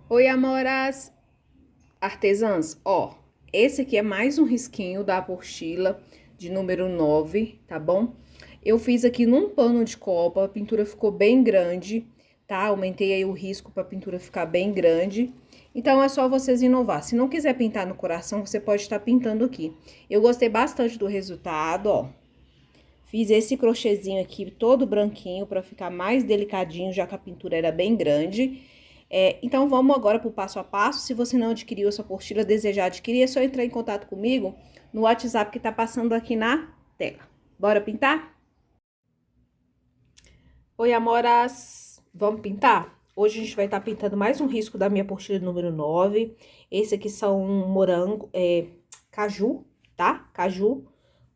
Oi, amoras artesãs. Ó, esse aqui é mais um risquinho da apostila de número 9, tá bom? Eu fiz aqui num pano de copa, a pintura ficou bem grande, tá? Aumentei aí o risco pra pintura ficar bem grande. Então é só vocês inovar. Se não quiser pintar no coração, você pode estar pintando aqui. Eu gostei bastante do resultado, ó. Fiz esse crochêzinho aqui todo branquinho pra ficar mais delicadinho, já que a pintura era bem grande. Então, vamos agora para o passo a passo. Se você não adquiriu essa apostila, desejar adquirir, é só entrar em contato comigo no WhatsApp que tá passando aqui na tela. Bora pintar? Oi, amoras! Vamos pintar? Hoje a gente vai estar pintando mais um risco da minha apostila número 9. Esse aqui são morango, caju, tá? Caju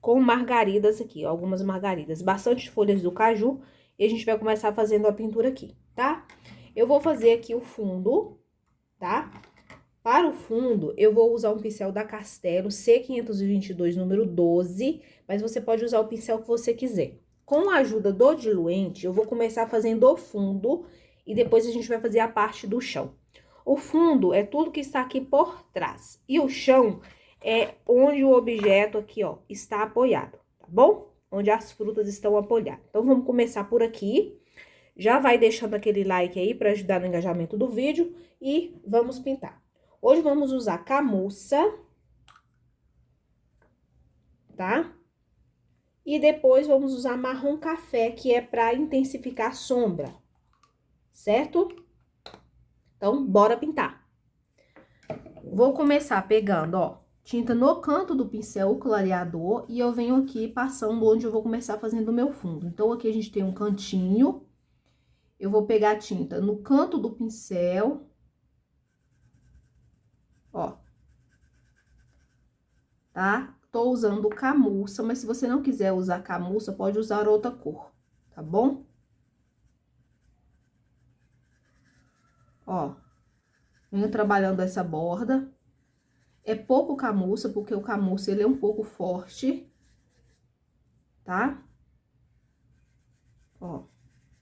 com margaridas aqui, ó, algumas margaridas. Bastante folhas do caju. E a gente vai começar fazendo a pintura aqui, tá? Eu vou fazer aqui o fundo, tá? Para o fundo, eu vou usar um pincel da Castelo C522, número 12, mas você pode usar o pincel que você quiser. Com a ajuda do diluente, eu vou começar fazendo o fundo e depois a gente vai fazer a parte do chão. O fundo é tudo que está aqui por trás e o chão é onde o objeto aqui, ó, está apoiado, tá bom? Onde as frutas estão apoiadas. Então, vamos começar por aqui. Já vai deixando aquele like aí para ajudar no engajamento do vídeo e vamos pintar. Hoje vamos usar camurça, tá? E depois vamos usar marrom café, que é para intensificar a sombra, certo? Então, bora pintar. Vou começar pegando, ó, tinta no canto do pincel, o clareador, e eu venho aqui passando onde eu vou começar fazendo o meu fundo. Então, aqui a gente tem um cantinho, eu vou pegar a tinta no canto do pincel, ó. Tá? Tô usando camurça, mas se você não quiser usar camurça, pode usar outra cor, tá bom? Ó, venho trabalhando essa borda. É pouco camurça, porque o camurça, ele é um pouco forte, tá? Ó,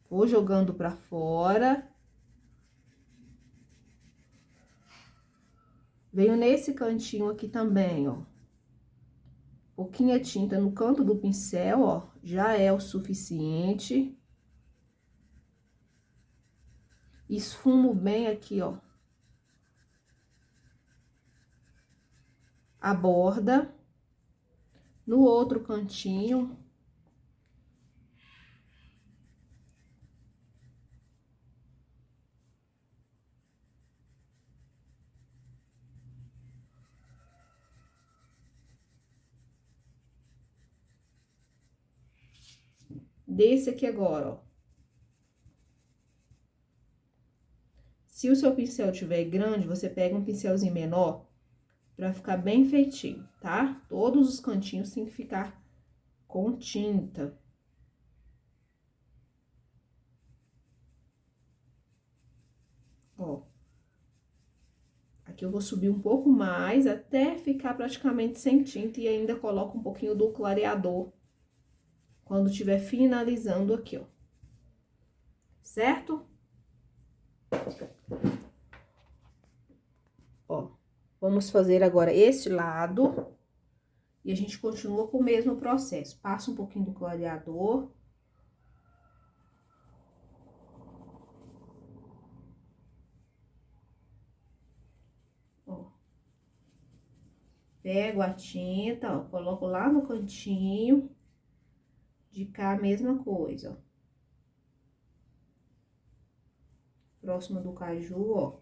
vou jogando pra fora. Venho nesse cantinho aqui também, ó. Pouquinha tinta no canto do pincel, ó, já é o suficiente. Esfumo bem aqui, ó, a borda. No outro cantinho, desse aqui agora, ó. Se o seu pincel tiver grande, você pega um pincelzinho menor pra ficar bem feitinho, tá? Todos os cantinhos tem que ficar com tinta. Ó. Aqui eu vou subir um pouco mais até ficar praticamente sem tinta e ainda coloco um pouquinho do clareador quando estiver finalizando aqui, ó. Certo? Ó, vamos fazer agora esse lado e a gente continua com o mesmo processo. Passa um pouquinho do clareador. Ó. Pego a tinta, ó, coloco lá no cantinho. De cá, a mesma coisa, ó. Próximo do caju, ó.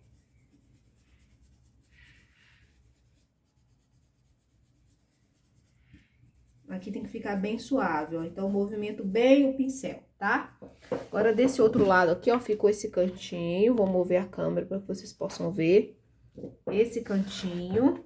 Aqui tem que ficar bem suave, ó. Então, movimento bem o pincel, tá? Agora, desse outro lado aqui, ó, ficou esse cantinho. Vou mover a câmera para que vocês possam ver. Esse cantinho.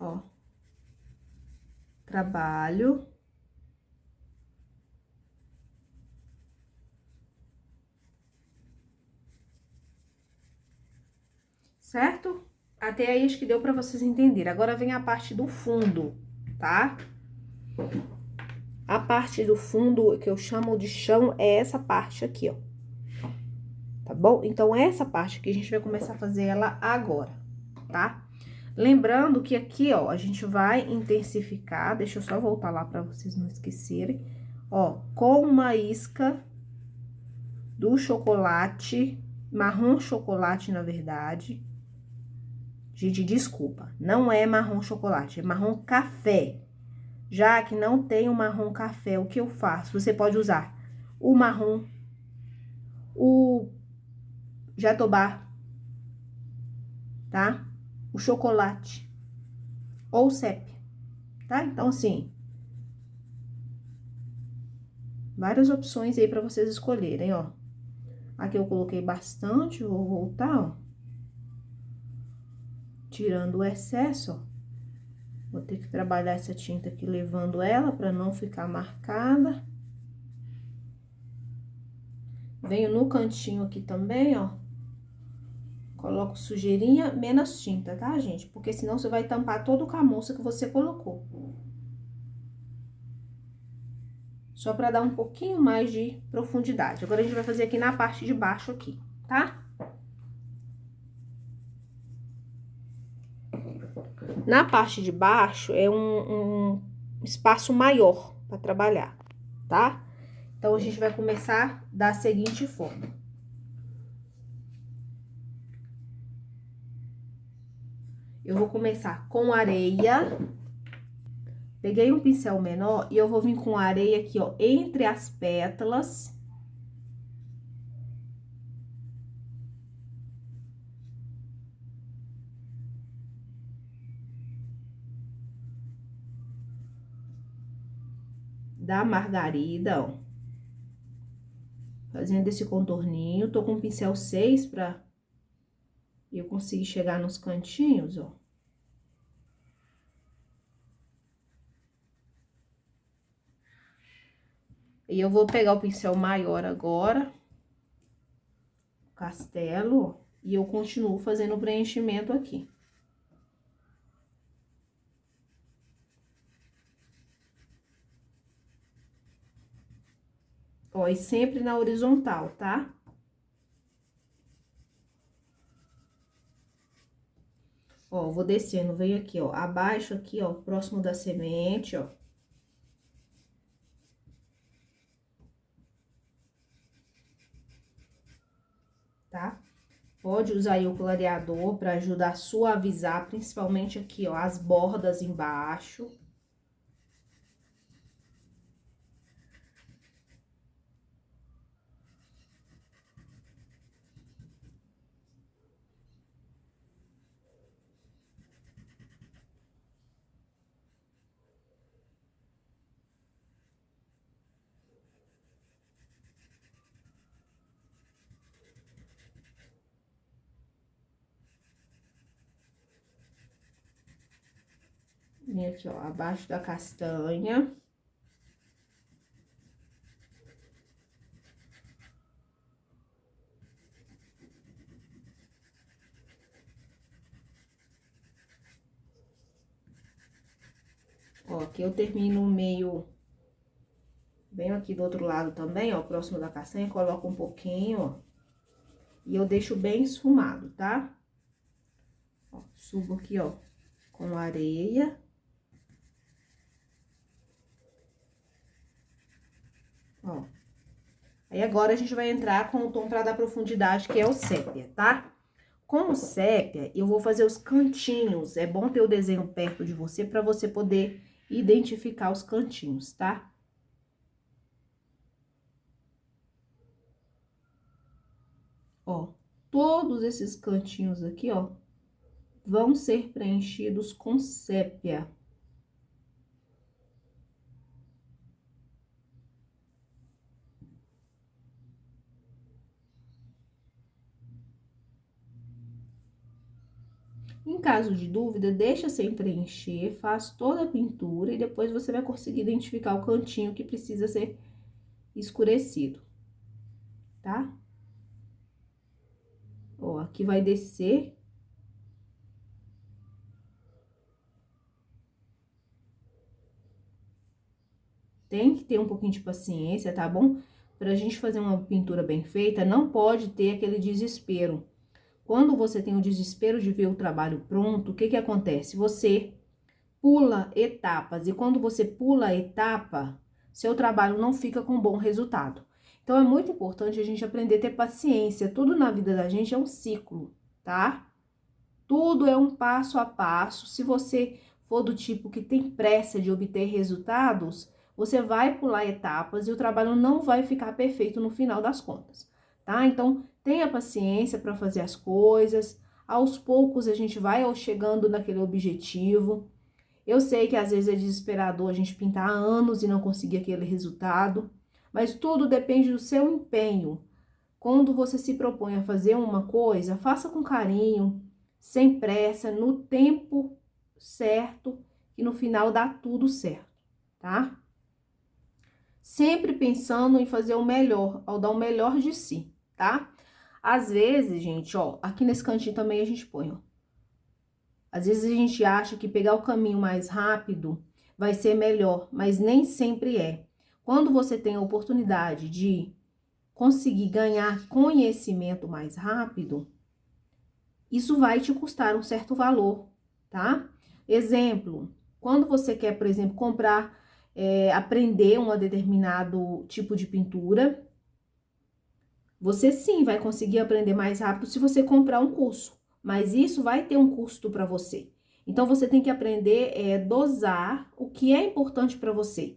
Ó. Trabalho. Certo? Até aí acho que deu pra vocês entenderem. Agora vem a parte do fundo, tá? A parte do fundo que eu chamo de chão é essa parte aqui, ó. Tá bom? Então, essa parte aqui a gente vai começar a fazer ela agora, tá? Lembrando que aqui, ó, a gente vai intensificar, deixa eu só voltar lá pra vocês não esquecerem, ó, com uma isca do chocolate, marrom chocolate, na verdade. Gente, desculpa, não é marrom chocolate, é marrom café. Já que não tem o marrom café, o que eu faço? Você pode usar o marrom, o jatobá, tá? O chocolate ou o sépia, tá? Então, assim, várias opções aí pra vocês escolherem, ó. Aqui eu coloquei bastante, vou voltar, ó. Tirando o excesso, ó. Vou ter que trabalhar essa tinta aqui, levando ela pra não ficar marcada. Venho no cantinho aqui também, ó. Coloco sujeirinha, menos tinta, tá, gente? Porque senão você vai tampar todo o camurça que você colocou. Só pra dar um pouquinho mais de profundidade. Agora, a gente vai fazer aqui na parte de baixo aqui, tá? Na parte de baixo é um espaço maior pra trabalhar, tá? Então, a gente vai começar da seguinte forma. Eu vou começar com areia. Peguei um pincel menor e eu vou vir com areia aqui, ó, entre as pétalas. Da margarida, ó. Fazendo esse contorninho. Tô com o pincel 6 pra eu conseguir chegar nos cantinhos, ó. E eu vou pegar o pincel maior agora, castelo, ó, e eu continuo fazendo o preenchimento aqui. Ó, e sempre na horizontal, tá? Ó, vou descendo, veio aqui, ó, abaixo aqui, ó, próximo da semente, ó. Tá? Pode usar aí o clareador pra ajudar a suavizar, principalmente aqui, ó, as bordas embaixo. Vem aqui, ó, abaixo da castanha. Ó, aqui eu termino meio... Venho aqui do outro lado também, ó, próximo da castanha, coloco um pouquinho, ó. E eu deixo bem esfumado, tá? Ó, subo aqui, ó, com areia. Ó. Aí, agora, a gente vai entrar com o tom pra dar profundidade, que é o sépia, tá? Com o sépia, eu vou fazer os cantinhos. É bom ter o desenho perto de você, pra você poder identificar os cantinhos, tá? Ó, todos esses cantinhos aqui, ó, vão ser preenchidos com sépia. Em caso de dúvida, deixa sem preencher, faz toda a pintura e depois você vai conseguir identificar o cantinho que precisa ser escurecido, tá? Ó, aqui vai descer tem que ter um pouquinho de paciência, tá bom? Pra gente fazer uma pintura bem feita, não pode ter aquele desespero. Quando você tem o desespero de ver o trabalho pronto, o que que acontece? Você pula etapas, e quando você pula a etapa, seu trabalho não fica com bom resultado. Então, é muito importante a gente aprender a ter paciência. Tudo na vida da gente é um ciclo, tá? Tudo é um passo a passo. Se você for do tipo que tem pressa de obter resultados, você vai pular etapas e o trabalho não vai ficar perfeito no final das contas, tá? Então, tenha paciência para fazer as coisas. Aos poucos a gente vai chegando naquele objetivo. Eu sei que às vezes é desesperador a gente pintar há anos e não conseguir aquele resultado, mas tudo depende do seu empenho. Quando você se propõe a fazer uma coisa, faça com carinho, sem pressa, no tempo certo, e no final dá tudo certo, tá? Sempre pensando em fazer o melhor, ao dar o melhor de si, tá? Às vezes, gente, ó, aqui nesse cantinho também a gente põe, ó. Às vezes a gente acha que pegar o caminho mais rápido vai ser melhor, mas nem sempre é. Quando você tem a oportunidade de conseguir ganhar conhecimento mais rápido, isso vai te custar um certo valor, tá? Exemplo, quando você quer, por exemplo, comprar, aprender um determinado tipo de pintura, você sim vai conseguir aprender mais rápido se você comprar um curso, mas isso vai ter um custo para você. Então, você tem que aprender a dosar o que é importante para você.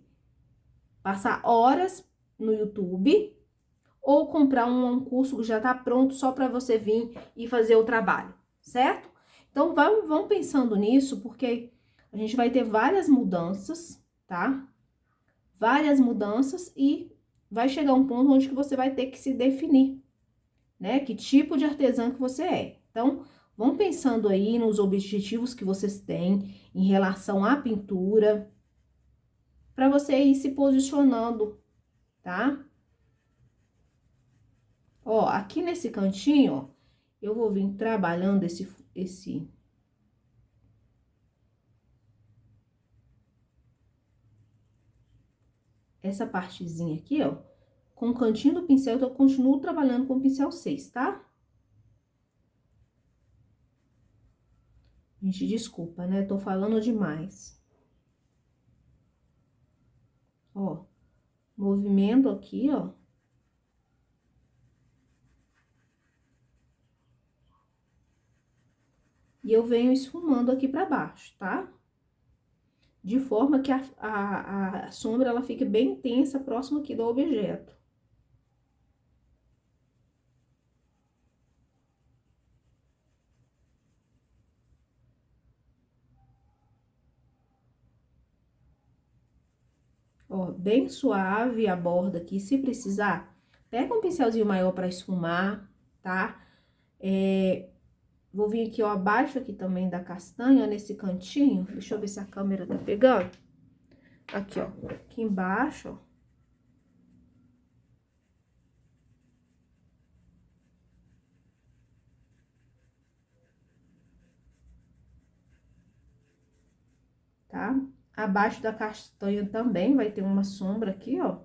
Passar horas no YouTube ou comprar um curso que já está pronto só para você vir e fazer o trabalho, certo? Então, vão pensando nisso, porque a gente vai ter várias mudanças, tá? Várias mudanças e vai chegar um ponto onde que você vai ter que se definir, né? Que tipo de artesã que você é. Então, vão pensando aí nos objetivos que vocês têm em relação à pintura, para você ir se posicionando, tá? Ó, aqui nesse cantinho, ó, eu vou vir trabalhando essa partezinha aqui, ó, com o cantinho do pincel, então eu continuo trabalhando com o pincel 6, tá? Gente, desculpa, né? Tô falando demais. Ó, movimento aqui, ó. E eu venho esfumando aqui pra baixo, tá? De forma que a sombra, ela fique bem intensa, próximo aqui do objeto. Ó, bem suave a borda aqui, se precisar, pega um pincelzinho maior pra esfumar, tá? Vou vir aqui, ó, abaixo aqui também da castanha, ó, nesse cantinho. Deixa eu ver se a câmera tá pegando. Aqui, ó, aqui embaixo, ó. Tá? Abaixo da castanha também vai ter uma sombra aqui, ó.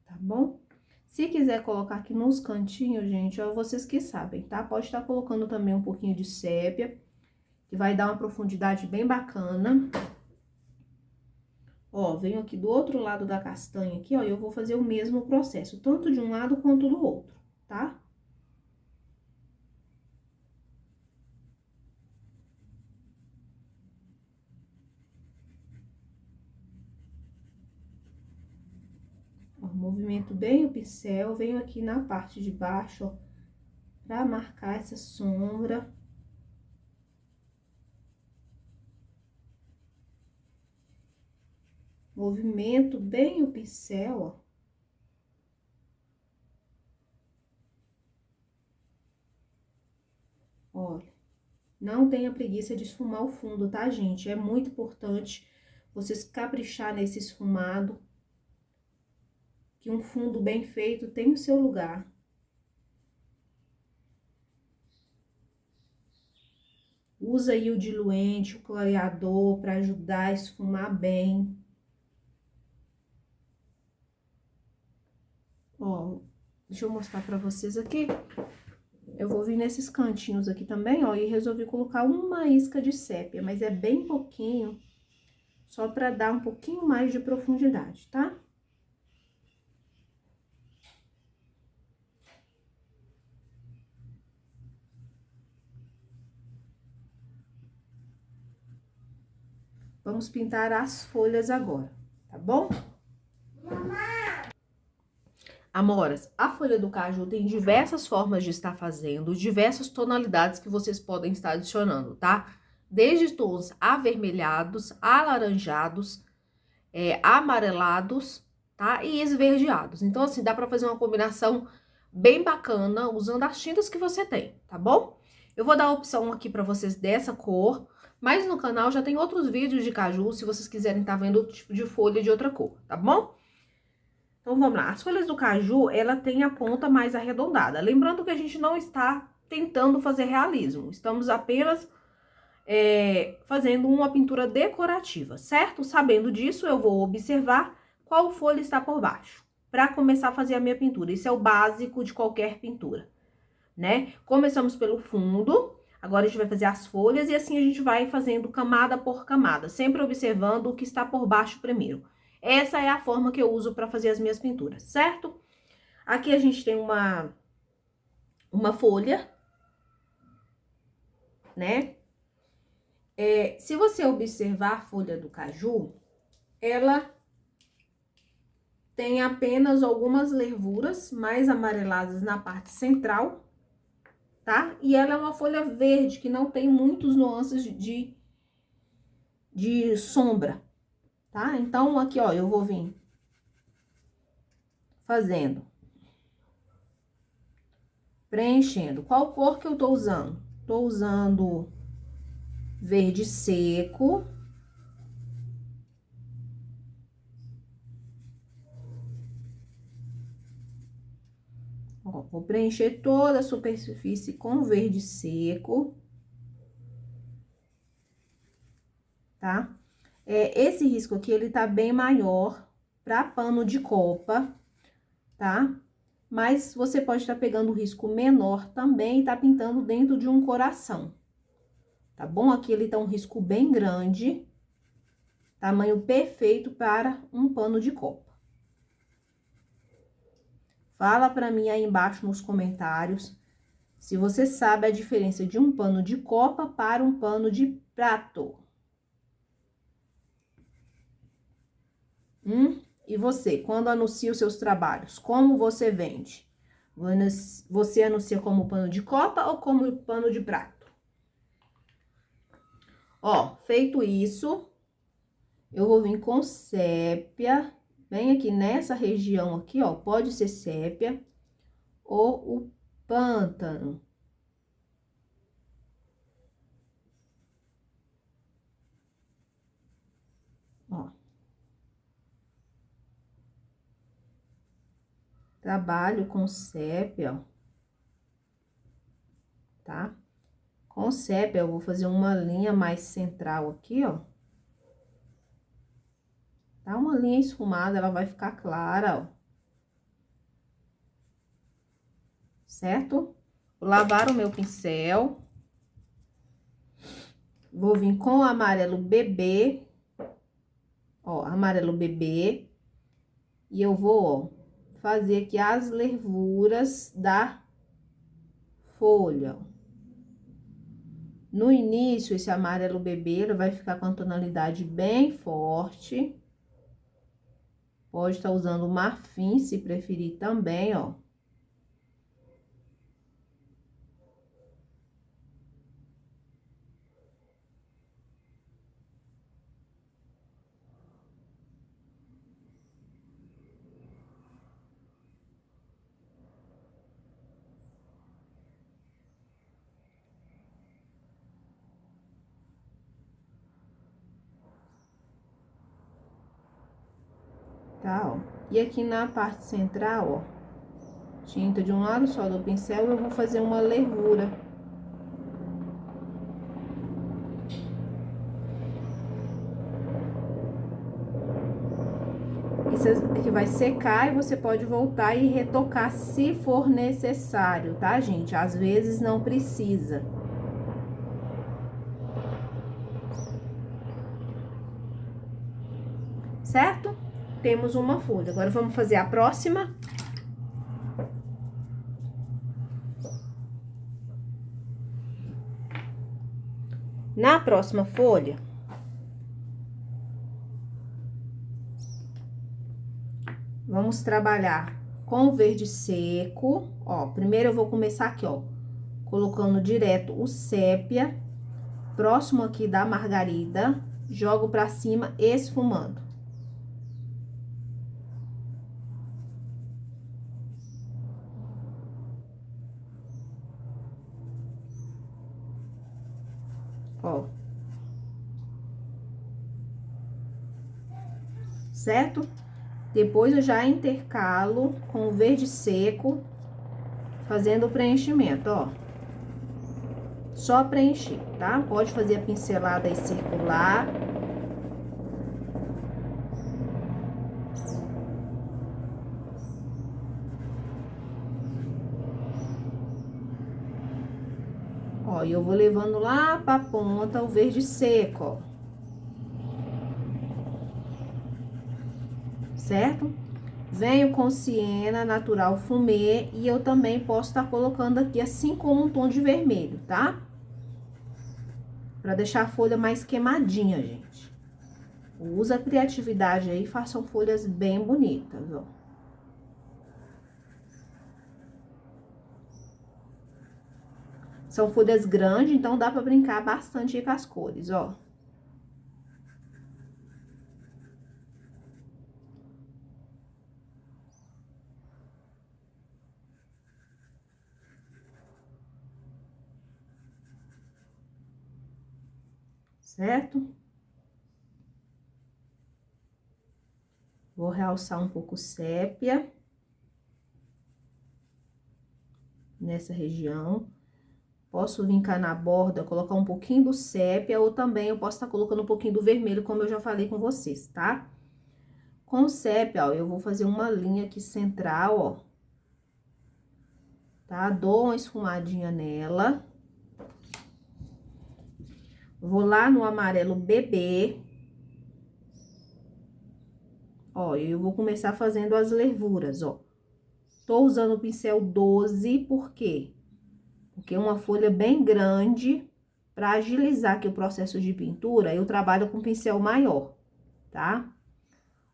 Tá bom? Se quiser colocar aqui nos cantinhos, gente, ó, vocês que sabem, tá? Pode estar colocando também um pouquinho de sépia, que vai dar uma profundidade bem bacana. Ó, venho aqui do outro lado da castanha aqui, ó, e eu vou fazer o mesmo processo, tanto de um lado quanto do outro, tá? Ó, movimento bem o pincel, venho aqui na parte de baixo, ó, pra marcar essa sombra. Movimento bem o pincel, ó. Olha, não tenha preguiça de esfumar o fundo, tá, gente? É muito importante vocês caprichar nesse esfumado, que um fundo bem feito tem o seu lugar. Usa aí o diluente, o clareador para ajudar a esfumar bem. Ó, deixa eu mostrar pra vocês aqui. Eu vou vir nesses cantinhos aqui também, ó, e resolvi colocar uma isca de sépia, mas é bem pouquinho, só pra dar um pouquinho mais de profundidade, tá? Vamos pintar as folhas agora, tá bom? Amoras, a folha do caju tem diversas formas de estar fazendo, diversas tonalidades que vocês podem estar adicionando, tá? Desde tons avermelhados, alaranjados, amarelados, tá? E esverdeados. Então, assim, dá pra fazer uma combinação bem bacana usando as tintas que você tem, tá bom? Eu vou dar a opção aqui pra vocês dessa cor, mas no canal já tem outros vídeos de caju, se vocês quiserem estar vendo outro tipo de folha de outra cor, tá bom? Então, vamos lá. As folhas do caju, ela tem a ponta mais arredondada. Lembrando que a gente não está tentando fazer realismo. Estamos apenas fazendo uma pintura decorativa, certo? Sabendo disso, eu vou observar qual folha está por baixo, para começar a fazer a minha pintura. Isso é o básico de qualquer pintura, né? Começamos pelo fundo, agora a gente vai fazer as folhas e assim a gente vai fazendo camada por camada, sempre observando o que está por baixo primeiro. Essa é a forma que eu uso para fazer as minhas pinturas, certo? Aqui a gente tem uma folha, né? Se você observar a folha do caju, ela tem apenas algumas nervuras mais amareladas na parte central, tá? E ela é uma folha verde, que não tem muitos nuances de sombra, tá? Então, aqui, ó, eu vou vir fazendo, preenchendo. Qual cor que eu tô usando? Tô usando verde seco. Ó, vou preencher toda a superfície com verde seco. Tá? Esse risco aqui, ele tá bem maior para pano de copa, tá? Mas você pode estar pegando o risco menor também e tá pintando dentro de um coração, tá bom? Aqui ele tá um risco bem grande, tamanho perfeito para um pano de copa. Fala para mim aí embaixo nos comentários se você sabe a diferença de um pano de copa para um pano de prato. E você, quando anuncia os seus trabalhos, como você vende? Você anuncia como pano de copa ou como pano de prato? Ó, feito isso, eu vou vir com sépia, bem aqui nessa região aqui, ó, pode ser sépia ou o pântano. Ó. Trabalho com sépia, ó. Tá? Com sépia, eu vou fazer uma linha mais central aqui, ó. Tá uma linha esfumada, ela vai ficar clara, ó. Certo? Vou lavar o meu pincel. Vou vir com o amarelo bebê. Ó, amarelo bebê. E eu vou, ó, fazer aqui as nervuras da folha. No início, esse amarelo bebê, ele vai ficar com a tonalidade bem forte. Pode estar usando marfim, se preferir também, ó. Tá, ó. E aqui na parte central, ó, tinta de um lado só do pincel, eu vou fazer uma nervura. que vai secar e você pode voltar e retocar se for necessário, tá, gente? Às vezes não precisa. Certo? Temos uma folha. Agora, vamos fazer a próxima. Na próxima folha, vamos trabalhar com o verde seco. Ó, primeiro eu vou começar aqui, ó, colocando direto o sépia, próximo aqui da margarida, jogo pra cima, esfumando. Ó. Certo? Depois eu já intercalo com o verde seco, fazendo o preenchimento, ó. Só preencher, tá? Pode fazer a pincelada aí circular. Ó, e eu vou levando lá pra ponta o verde seco, ó. Certo? Venho com siena natural fumê e eu também posso estar colocando aqui, assim como um tom de vermelho, tá? Pra deixar a folha mais queimadinha, gente. Usa a criatividade aí, façam folhas bem bonitas, ó. São folhas grandes, então dá pra brincar bastante aí com as cores, ó. Certo? Vou realçar um pouco sépia. Nessa região. Posso vincar na borda, colocar um pouquinho do sépia, ou também eu posso estar colocando um pouquinho do vermelho, como eu já falei com vocês, tá? Com o sépia, ó, eu vou fazer uma linha aqui central, ó. Tá? Dou uma esfumadinha nela. Vou lá no amarelo bebê. Ó, eu vou começar fazendo as lervuras, ó. Tô usando o pincel 12, por quê? Porque é uma folha bem grande. Para agilizar aqui o processo de pintura, eu trabalho com pincel maior, tá?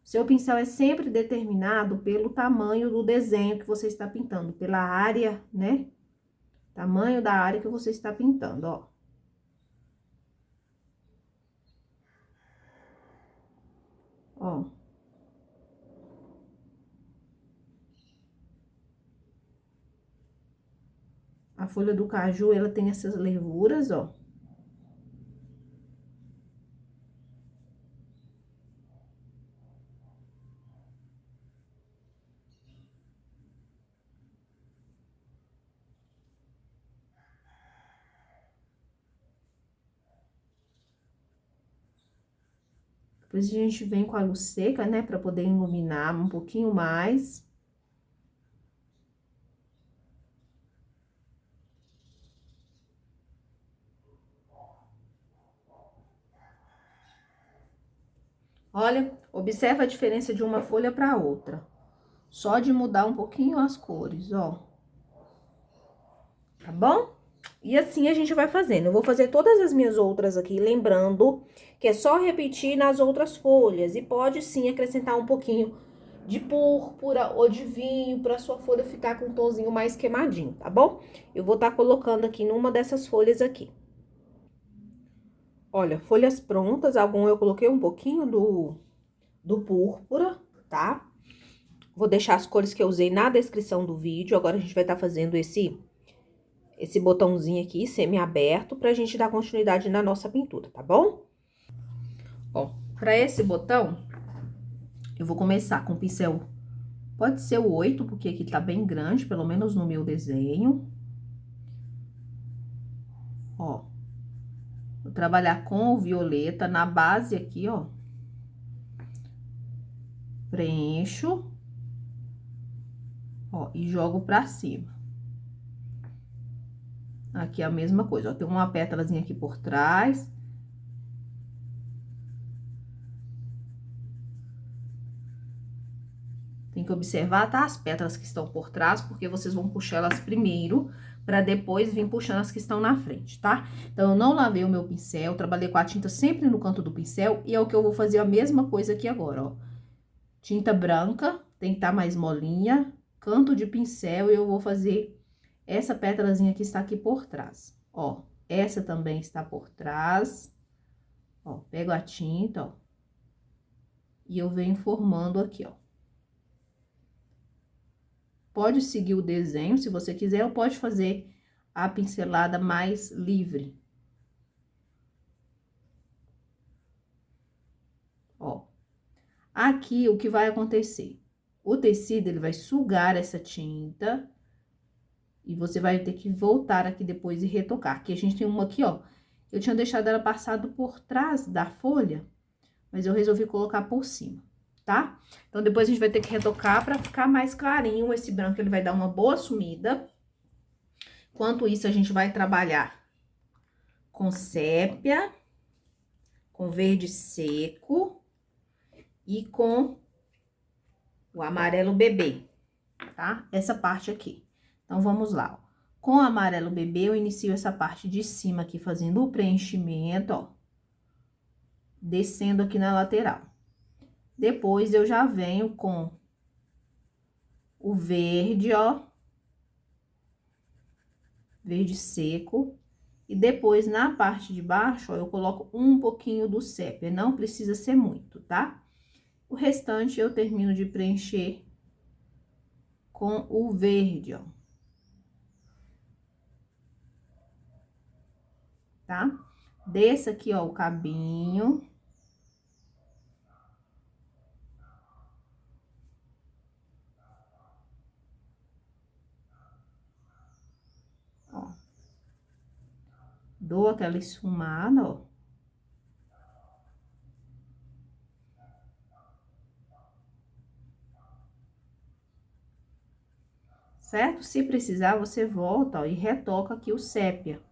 Seu pincel é sempre determinado pelo tamanho do desenho que você está pintando, pela área, né? Tamanho da área que você está pintando, ó. Ó. A folha do caju, ela tem essas lervuras, ó. Depois a gente vem com a luz seca, né, pra poder iluminar um pouquinho mais. Olha, observa a diferença de uma folha para outra. Só de mudar um pouquinho as cores, ó. Tá bom? E assim a gente vai fazendo. Eu vou fazer todas as minhas outras aqui, lembrando que é só repetir nas outras folhas. E pode sim acrescentar um pouquinho de púrpura ou de vinho para sua folha ficar com um tonzinho mais queimadinho, tá bom? Eu vou estar colocando aqui numa dessas folhas aqui. Olha, folhas prontas, algum eu coloquei um pouquinho do púrpura, tá? Vou deixar as cores que eu usei na descrição do vídeo. Agora a gente vai estar fazendo esse botãozinho aqui, semi-aberto, pra gente dar continuidade na nossa pintura, tá bom? Ó, pra esse botão, eu vou começar com o pincel, pode ser o 8, porque aqui tá bem grande, pelo menos no meu desenho. Ó, vou trabalhar com o violeta na base aqui, ó. preencho, ó, e jogo pra cima. Aqui a mesma coisa, ó, tem uma pétalazinha aqui por trás. Tem que observar, tá? As pétalas que estão por trás, porque vocês vão puxar elas primeiro, pra depois vir puxando as que estão na frente, tá? Então, eu não lavei o meu pincel, trabalhei com a tinta sempre no canto do pincel, e é o que eu vou fazer a mesma coisa aqui agora, ó. Tinta branca, tem que estar mais molinha, canto de pincel, e eu vou fazer essa pétalazinha que está aqui por trás, ó. Essa também está por trás, ó. Pego a tinta, ó, e eu venho formando aqui, ó. Pode seguir o desenho, se você quiser, ou pode fazer a pincelada mais livre. Ó, aqui o que vai acontecer? O tecido, ele vai sugar essa tinta e você vai ter que voltar aqui depois e retocar. Aqui a gente tem uma aqui, ó, eu tinha deixado ela passado por trás da folha, mas eu resolvi colocar por cima, tá? Então, depois a gente vai ter que retocar pra ficar mais clarinho. Esse branco, ele vai dar uma boa sumida. Enquanto isso, a gente vai trabalhar com sépia, com verde seco e com o amarelo bebê, tá? Essa parte aqui. Então, vamos lá, ó. Com o amarelo bebê, eu inicio essa parte de cima aqui, fazendo o preenchimento, ó. Descendo aqui na lateral. Depois, eu já venho com o verde, ó. Verde seco. E depois, na parte de baixo, ó, eu coloco um pouquinho do sépia. Não precisa ser muito, tá? O restante, eu termino de preencher com o verde, ó. Tá? Desça aqui, ó, o cabinho. Ó. Dou aquela esfumada, ó. Certo? Se precisar, você volta, ó, e retoca aqui o sépia.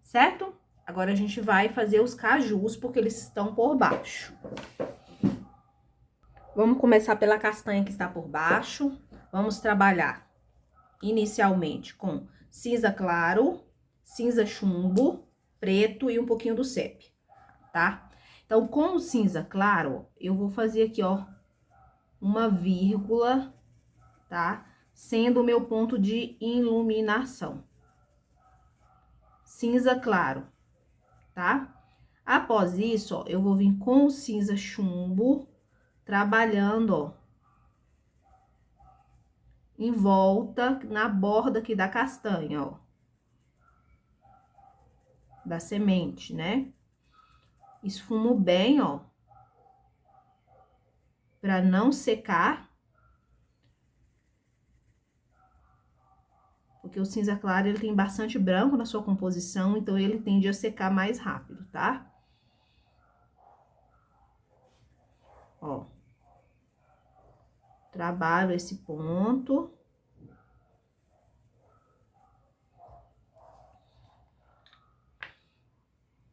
Certo? Agora, a gente vai fazer os cajus, porque eles estão por baixo. Vamos começar pela castanha que está por baixo. Vamos trabalhar inicialmente com cinza claro, cinza chumbo, preto e um pouquinho do sépia, tá? Então, com o cinza claro, eu vou fazer aqui, ó, uma vírgula, tá? Sendo o meu ponto de iluminação. Cinza claro, tá? Após isso, ó, eu vou vir com o cinza chumbo, trabalhando, ó, em volta, na borda aqui da castanha, ó. Da semente, né? Esfumo bem, ó. Pra não secar. Porque o cinza claro, ele tem bastante branco na sua composição, então ele tende a secar mais rápido, tá? Ó. Trabalho esse ponto.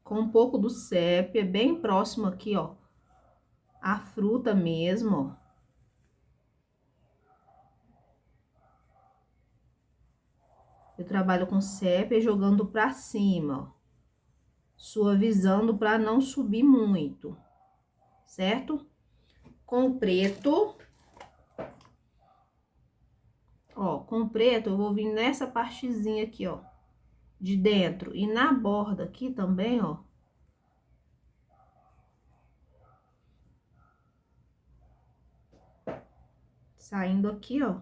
Com um pouco do sépia, bem próximo aqui, ó. A fruta mesmo, ó. Eu trabalho com sépia jogando pra cima, ó. Suavizando pra não subir muito, certo? Com o preto, ó, com o preto eu vou vir nessa partezinha aqui, ó, de dentro. E na borda aqui também, ó. Saindo aqui, ó.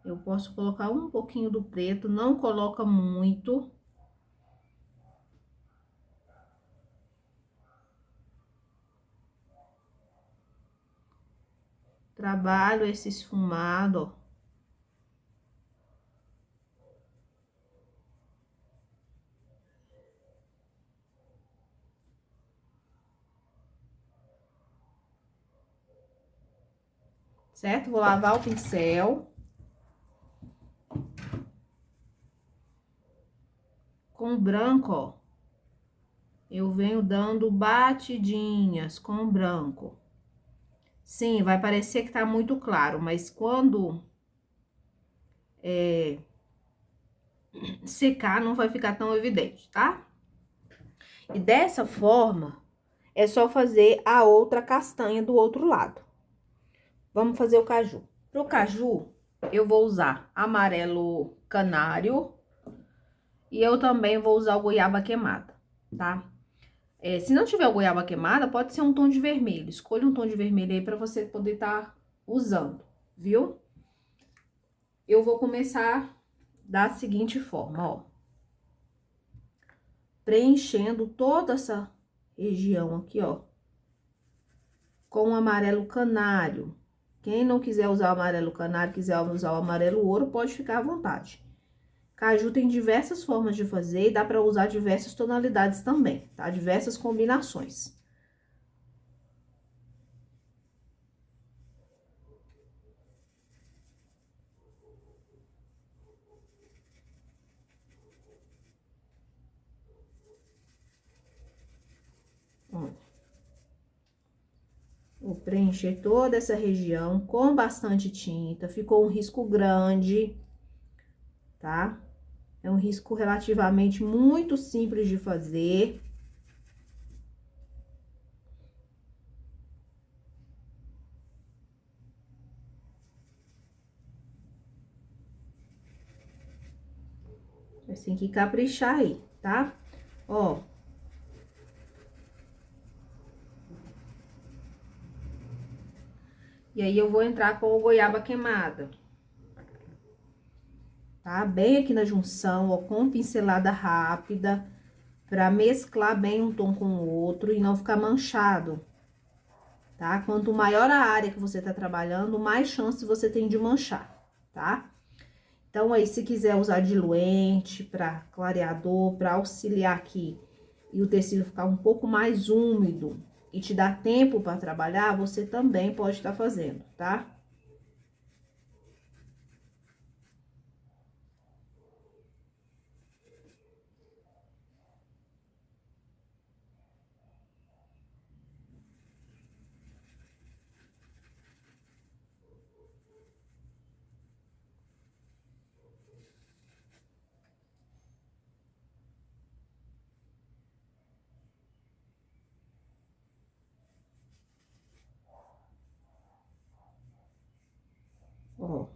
Eu posso colocar um pouquinho do preto, não coloca muito. Trabalho esse esfumado, ó. certo? Vou lavar o pincel. Com o branco, ó, eu venho dando batidinhas com o branco. Sim, vai parecer que tá muito claro, mas quando secar, não vai ficar tão evidente, tá? E dessa forma, é só fazer a outra castanha do outro lado. Vamos fazer o caju. Pro caju, eu vou usar amarelo canário e eu também vou usar o goiaba queimada, tá? Se não tiver o goiaba queimada, pode ser um tom de vermelho. Escolha um tom de vermelho aí pra você poder estar usando, viu? Eu vou começar da seguinte forma, ó. Preenchendo toda essa região aqui, ó, com o amarelo canário. Quem não quiser usar o amarelo canário, quiser usar o amarelo ouro, pode ficar à vontade. Caju tem diversas formas de fazer e dá pra usar diversas tonalidades também, tá? Diversas combinações. Ó. Vou preencher toda essa região com bastante tinta. Ficou um risco grande, tá? É um risco relativamente muito simples de fazer. Mas tem que caprichar aí, tá? Ó. E aí, eu vou entrar com o goiaba queimada. Tá? Bem aqui na junção, ó, com pincelada rápida, pra mesclar bem um tom com o outro e não ficar manchado, tá? Quanto maior a área que você tá trabalhando, mais chance você tem de manchar, tá? Então, aí, se quiser usar diluente pra clareador, pra auxiliar aqui e o tecido ficar um pouco mais úmido e te dar tempo pra trabalhar, você também pode estar fazendo, tá? Ó.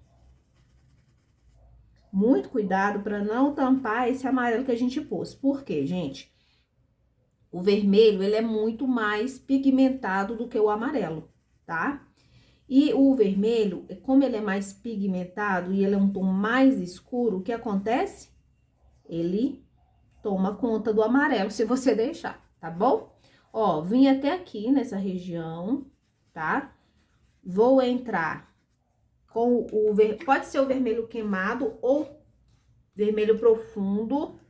Muito cuidado para não tampar esse amarelo que a gente pôs. Por quê, gente? O vermelho, ele é muito mais pigmentado do que o amarelo, tá? E o vermelho, como ele é mais pigmentado e ele é um tom mais escuro, o que acontece? Ele toma conta do amarelo, se você deixar, tá bom? Ó, vim até aqui nessa região, tá? Vou entrar com pode ser o vermelho queimado ou vermelho profundo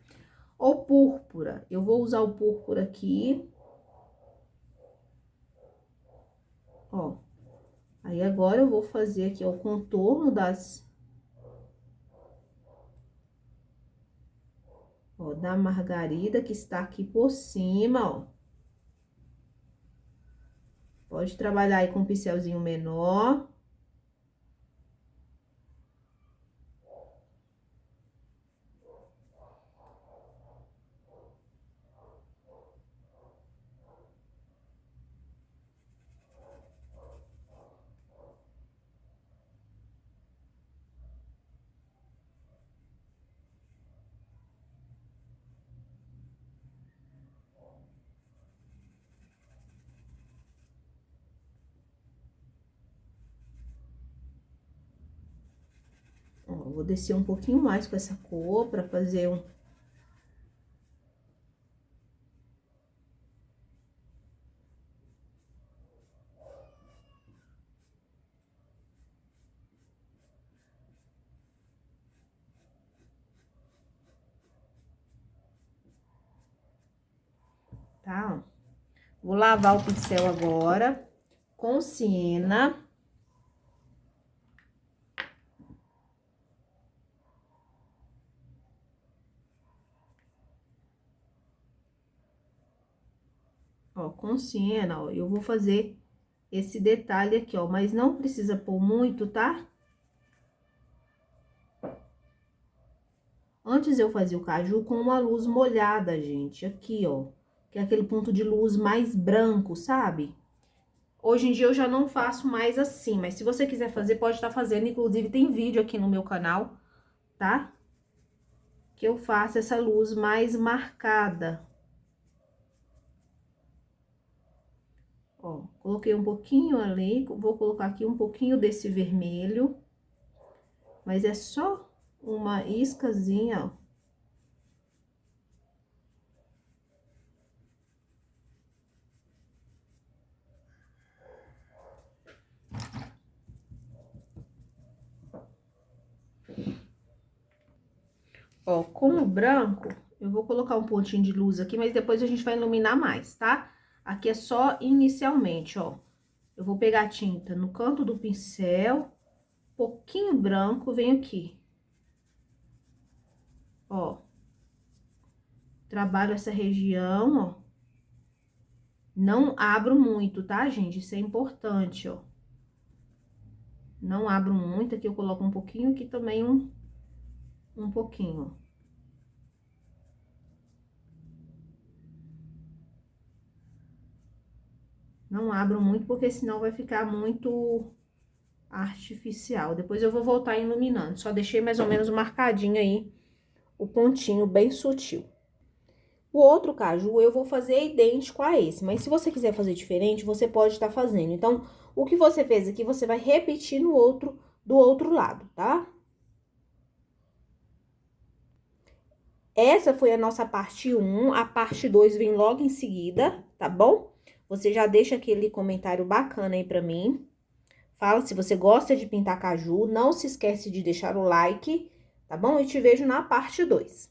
ou púrpura. Eu vou usar o púrpura aqui. Ó. Aí, agora eu vou fazer aqui ó, o contorno ó, da margarida que está aqui por cima, ó. Pode trabalhar aí com um pincelzinho menor. Ó, vou descer um pouquinho mais com essa cor pra fazer um... Tá? Vou lavar o pincel agora com siena. Ó, com siena, ó, eu vou fazer esse detalhe aqui, ó, mas não precisa pôr muito, tá? Antes eu fazia o caju com uma luz molhada, gente, aqui, ó, que é aquele ponto de luz mais branco, sabe? Hoje em dia eu já não faço mais assim, mas se você quiser fazer, pode estar fazendo. Inclusive, tem vídeo aqui no meu canal, tá? Que eu faço essa luz mais marcada. Ó, coloquei um pouquinho ali, vou colocar aqui um pouquinho desse vermelho. Mas é só uma iscazinha, ó. Ó, com o branco, eu vou colocar um pontinho de luz aqui, mas depois a gente vai iluminar mais, tá? Aqui é só inicialmente, ó. Eu vou pegar a tinta no canto do pincel, pouquinho branco, venho aqui. Ó. Trabalho essa região, ó. Não abro muito, tá, gente? Isso é importante, ó. Não abro muito, aqui eu coloco um pouquinho, aqui também um pouquinho, ó. Não abro muito, porque senão vai ficar muito artificial. Depois eu vou voltar iluminando. Só deixei mais ou menos marcadinho aí o pontinho bem sutil. O outro caju eu vou fazer idêntico a esse, mas se você quiser fazer diferente, você pode estar fazendo. Então, o que você fez aqui, você vai repetir no outro, do outro lado, tá? Essa foi a nossa parte 1, a parte 2 vem logo em seguida, tá bom? Você já deixa aquele comentário bacana aí pra mim. Fala se você gosta de pintar caju, não se esquece de deixar o like, tá bom? E te vejo na parte 2.